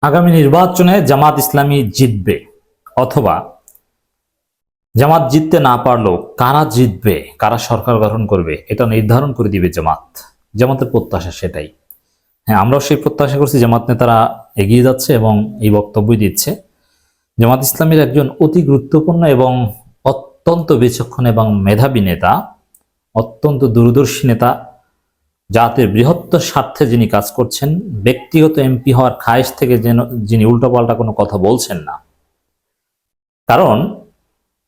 আগামী নির্বাচনে জামাত ইসলামী জিতবে, অথবা জামাত জিততে না পারলেও কারা জিতবে, কারা সরকার গঠন করবে, এটা নির্ধারণ করে দিবে জামাত। জামাতের প্রত্যাশা সেটাই। হ্যাঁ, আমরাও সেই প্রত্যাশা করছি। জামাত নেতারা এগিয়ে যাচ্ছে এবং এই বক্তব্যই দিচ্ছে। জামাত ইসলামীর একজন অতি গুরুত্বপূর্ণ এবং অত্যন্ত বিচক্ষণ এবং মেধাবী নেতা, অত্যন্ত দূরদর্শী নেতা, জাতির বৃহত্তর স্বার্থে যিনি কাজ করছেন, ব্যক্তিগত এমপি হওয়ার খায়েশ থেকে যিনি উল্টোপাল্টা কোনো কথা বলছেন না। কারণ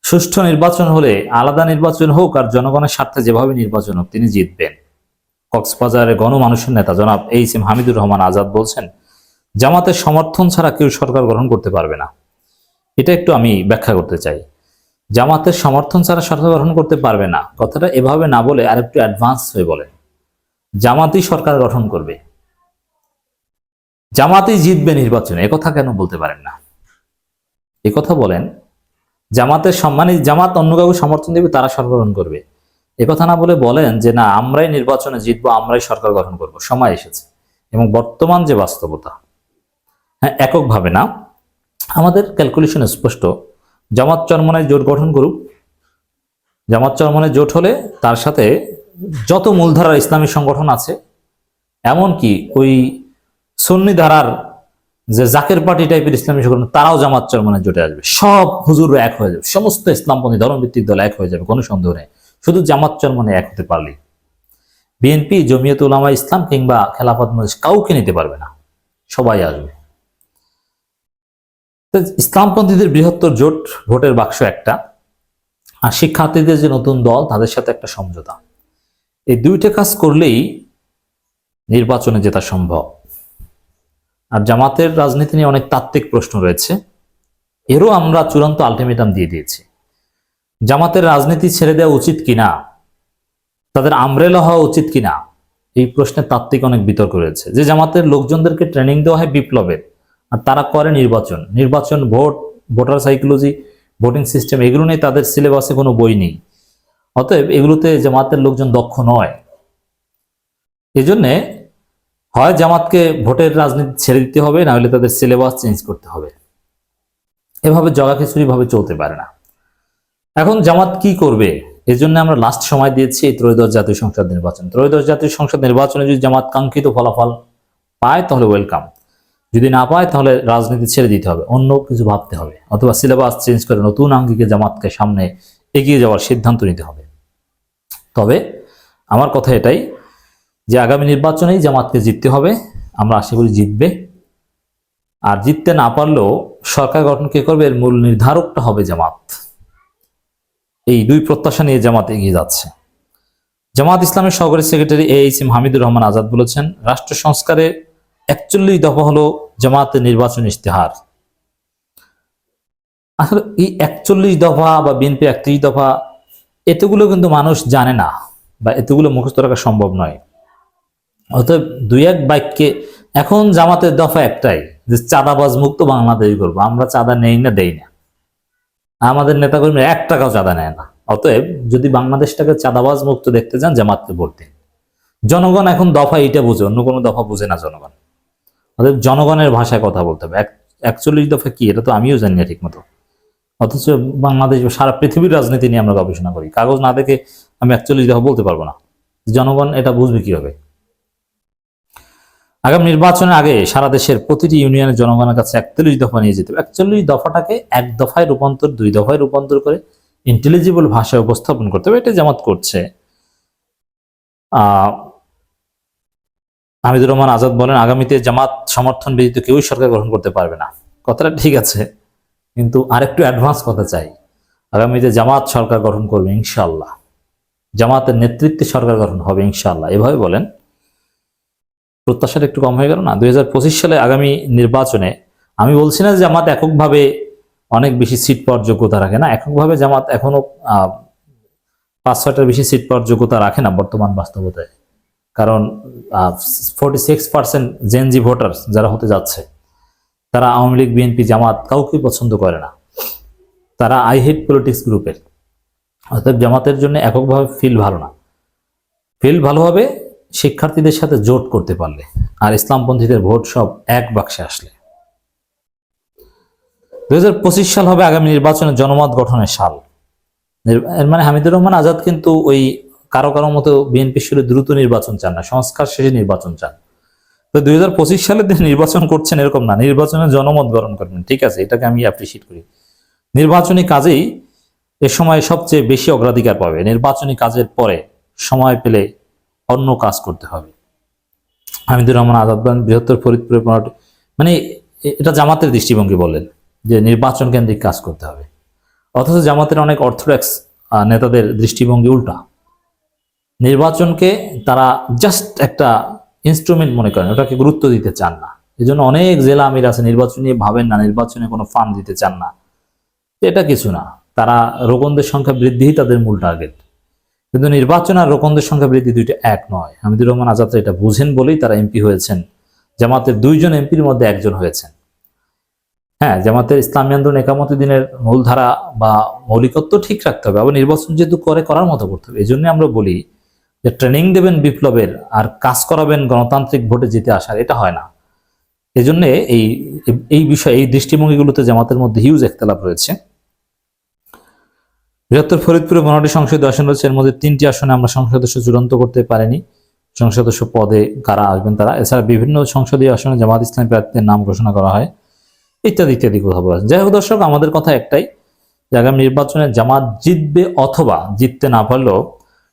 সুষ্ঠু নির্বাচন হলে, আলাদা নির্বাচন হোক আর জনগণের স্বার্থে যেভাবে নির্বাচন হোক, তিনি জিতবেন। কক্সবাজারের গণমানুষের নেতা জনাব এইচ.এম. হামিদুর রহমান আজাদ বলছেন, জামাতের সমর্থন ছাড়া কেউ সরকার গঠন করতে পারবে না। এটা একটু আমি ব্যাখ্যা করতে চাই। জামাতের সমর্থন ছাড়া সরকার গঠন করতে পারবে না, কথাটা এভাবে না বলে আর একটু অ্যাডভান্স হয়ে বলেন, জামাতই সরকার গঠন করবে, জামাতই জিতবে নির্বাচনে। একথা কেন বলতে পারেন না? একথা বলেন, জামাতের সম্মানী জামাত অন্য কাউকে সমর্থন দেবে, তারা সরকার গঠন করবে। একথা না বলে বলেন যে না, আমরাই নির্বাচনে জিতবো, আমরাই সরকার গঠন করব। সময় এসেছে এবং বর্তমান যে বাস্তবতা, হ্যাঁ, এককভাবে না, আমাদের ক্যালকুলেশন স্পষ্ট। জামাত চরমনায় জোট গঠন করুক, জামাত চরমনায় জোট হলে তার সাথে যত মূলধারার ইসলামী সংগঠন আছে, এমনকি ওই সুন্নি ধারার যে জাকের পার্টি টাইপের ইসলামী সংগঠন, তারাও জামাত চরমনায় জোটে আসবে। সব হুজুররা এক হয়ে যাবে, সমস্ত ইসলামপন্থী ধর্মভিত্তিক দল এক হয়ে যাবে, কোনো সন্দেহ নেই। শুধু জামাত চরমনায় এক হতে পারলেই বিএনপি, জমিয়ত উলামা ইসলাম কিংবা খেলাফত মজলিস কাউকে নিতে পারবে না, সবাই আসবে। ইসলামপন্থীদের বৃহত্তর জোট, ভোটের বাক্স একটা, আর শিক্ষার্থীদের যে নতুন দল, তাদের সাথে একটা সমঝোতা, এই দুইটা কাজ করলেই নির্বাচনে জেতা সম্ভব। আর জামাতের রাজনীতি নিয়ে অনেক তাত্ত্বিক প্রশ্ন রয়েছে, এরও আমরা চূড়ান্ত আলটিমেটাম দিয়ে দিয়েছি। জামাতের রাজনীতি ছেড়ে দেওয়া উচিত কিনা, তাদের আমরেলা হওয়া উচিত কিনা, এই প্রশ্নে তাত্ত্বিক অনেক বিতর্ক রয়েছে। যে জামাতের লোকজনদেরকে ট্রেনিং দেওয়া হয় বিপ্লবের, আর তারা করে নির্বাচন, vote, voter psychology, voting system, এগুলো নিয়ে তাদের সিলেবাসে কোনো বই নেই। অতএব এগুলোতে জামাতের লোকজন দক্ষ নয়। এজন্যে হয় জামাতকে ভোটের রাজনীতি ছেড়ে দিতে হবে, না হলে তাদের সিলেবাস চেঞ্জ করতে হবে। এভাবে জগাখিচুড়ি ভাবে চলতে পারে না। এখন জামাত কি করবে, এজন্য আমরা লাস্ট সময় দিয়েছি এই ত্রয়োদশ জাতীয় সংসদ নির্বাচন। ত্রয়োদশ জাতীয় সংসদ নির্বাচনে যদি জামাত কাঙ্ক্ষিত ফলাফল পায় তাহলে ওয়েলকাম, যদি না পায় তাহলে রাজনীতি ছেড়ে দিতে হবে, অন্য কিছু ভাবতে হবে, অথবা সিলেবাস চেঞ্জ করে নতুন আঙ্গিকে জামাতকে সামনে এগিয়ে যাওয়ার সিদ্ধান্ত নিতে হবে। তবে আমার কথা এটাই যে আগামী নির্বাচনেই জামাতকে জিততে হবে, আমরা আশা করি জিতবে। আর জিততে না পারলেও সরকার গঠন কে করবে, এর মূল নির্ধারকটা হবে জামাত। এই দুই প্রত্যাশা নিয়ে জামাত এগিয়ে যাচ্ছে। জামাত ইসলামের সহকারী সেক্রেটারি এইচ.এম. হামিদুর রহমান আজাদ বলেছেন, রাষ্ট্র সংস্কারে 41 দফা হলো জামাতের নির্বাচন ইশতেহার। আসলে এই 41 দফা বা বিএনপি 31 দফা, এতগুলো কিন্তু মানুষ জানে না, বা এতগুলো মুখস্থ রাখা সম্ভব নয়। অতএব দুই এক বাক্যে, এখন জামাতের দফা একটাই, যে চাঁদাবাজ মুক্ত বাংলাদেশ করবো। আমরা চাঁদা নেই না, দেই না, আমাদের নেতাকর্মী 1 টাকাও চাঁদা নেয় না। অতএব যদি বাংলাদেশটাকে চাঁদাবাজ মুক্ত দেখতে চান, জামাতকে ভোট দিন। জনগণ এখন দফা এটা বুঝে, অন্য কোনো দফা বুঝে না জনগণ। অতএব জনগণের ভাষায় কথা বলতে হবে। 41 দফা কি, এটা তো আমিও জানি না ঠিক মতো। অথচ বাংলাদেশ, সারা পৃথিবীর রাজনীতি নিয়ে আমরা গবেষণা করি, কাগজ না দেখে আমি 41 দফা বলতে পারবো না। জনগণ এটা বুঝবে কিভাবে? আগামী নির্বাচনের আগে সারা দেশের প্রতিটি ইউনিয়নের জনগণের কাছে 41 দফা নিয়ে যেতে হবে। 41 দফাটাকে 1 দফায় রূপান্তর, 2 দফায় রূপান্তর করে ইন্টেলিজিবল ভাষায় উপস্থাপন করতে হবে। এটা জামাত করছে। হামিদুর রহমান আজাদ বলেন, আগামীতে জামাত সমর্থন ব্যতীত কেউই সরকার গঠন করতে পারবে না। কথাটা ঠিক আছে, কিন্তু আরেকটু অ্যাডভান্স কথা চাই। আগামীতে জামাত সরকার গঠন করবে ইনশাআল্লাহ, জামাতের নেতৃত্বে সরকার গঠন হবে ইনশাআল্লাহ, এভাবে বলেন। প্রত্যাশাটা একটু কম হয়ে গেল না? 2025 সালে আগামী নির্বাচনে আমি বলছি না যে জামাত এককভাবে অনেক বেশি সিট পাওয়ার যোগ্যতা রাখে না। এককভাবে জামাত এখনো 5-6টার বেশি সিট পাওয়ার যোগ্যতা রাখে না বর্তমান বাস্তবতায়। কারণ 46% জেনজি ভোটার যারা হতে যাচ্ছে, তারা আওয়ামী লীগ, বিএনপি, জামাত কাউকে পছন্দ করে না। তারা আই হেট পলিটিক্স গ্রুপের। অর্থাৎ জামাতের জন্য এককভাবে ফিল ভালো না। ফিল ভালো হবে শিক্ষার্থীদের সাথে জোট করতে পারলে, আর ইসলামপন্থীদের ভোট সব এক বাক্সে আসলে। 2025 সাল হবে আগামী নির্বাচনের জনমত গঠনের সাল। এর মানে হামিদুর রহমান আজাদ কিন্তু ওই কারো কারো মতো বিএনপি শুরু দ্রুত নির্বাচন চান না, সংস্কার শেষে নির্বাচন চান। তো 2025 সালে তিনি নির্বাচন করছেন এরকম না, নির্বাচনের জনমত গঠন করবেন। ঠিক আছে, এটাকে আমি অ্যাপ্রিসিয়েট করি। নির্বাচনী কাজেই এ সময় সবচেয়ে বেশি অগ্রাধিকার পাবে। নির্বাচনী কাজের পরে সময় পেলে অন্য কাজ করতে হবে। হামিদুর রহমান আজাদ বলেন বৃহত্তর ফরিদপুরে মানে এটা জামাতের দৃষ্টিভঙ্গি বললেন যে নির্বাচন কেন্দ্রিক কাজ করতে হবে, অথচ জামাতের অনেক অর্থোডক্স নেতাদের দৃষ্টিভঙ্গি উল্টা। নির্বাচনকে তারা জাস্ট একটা ইনস্ট্রুমেন্ট মনে করেন, ওটাকে গুরুত্ব দিতে চান না। এই জন্য অনেক জেলা আমির আছে নির্বাচন নিয়ে ভাবেন না, নির্বাচনে কোনো ফান্ড দিতে চান না। এটা কিছু না, তারা রোকনদের সংখ্যা বৃদ্ধিই তাদের মূল টার্গেট। কিন্তু নির্বাচন আর রোকনদের সংখ্যা বৃদ্ধি দুইটা এক নয়। হামিদুর রহমান আজাদ এটা বুঝেন বলেই তারা এমপি হয়েছেন। জামাতের 2 জন এমপির মধ্যে 1 জন হয়েছেন। হ্যাঁ, জামাতের ইসলামী আন্দোলন একামতি দিনের মূলধারা বা মৌলিকত্ব ঠিক রাখতে হবে, আবার নির্বাচন যেহেতু করার মতো করতে হবে। এই জন্য আমরা বলি যে ট্রেনিং দেবেন বিপ্লবের আর কাজ করাবেন গণতান্ত্রিক ভোটে জিতে আসার, এটা হয় না। এই জন্য এই বিষয়ে এই দৃষ্টিভঙ্গিগুলোতে জামাতের মধ্যে হিউজ একতলাপ রয়েছে। বৃহত্তর ফরিদপুরে 15টি সংসদীয় আসন রয়েছে, এর মধ্যে 3টি আসনে আমরা সংসদ সদস্য চূড়ান্ত করতে পারিনি। সংসদ সদস্য পদে কারা আসবেন তারা, এছাড়া বিভিন্ন সংসদীয় আসনে জামাত ইসলামী প্রার্থীদের নাম ঘোষণা করা হয়, ইত্যাদি ইত্যাদি কথা বলা হয়। যাই হোক দর্শক, আমাদের কথা একটাই যে আগামী নির্বাচনে জামাত জিতবে অথবা জিততে না পারলেও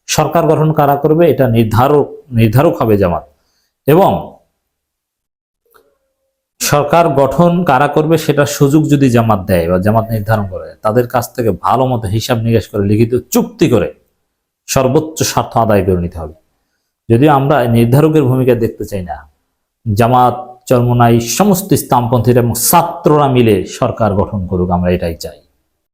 সরকার গঠন কারা করবে এটা নির্ধারক হবে জামাত। এবং সরকার গঠন কারা করবে সেটা সুযোগ যদি জামাত দেয় বা জামাত নির্ধারণ করে, তাদের কাছ থেকে ভালো মতো হিসাব নিকাশ করে লিখিত চুক্তি করে সর্বোচ্চ স্বার্থ আদায় করে নিতে হবে। যদিও আমরা নির্ধারকের ভূমিকা দেখতে চাই না, জামাত, চরমোনাই, সমস্ত ইসলামপন্থীরা এবং ছাত্ররা মিলে সরকার গঠন করুক, আমরা এটাই চাই।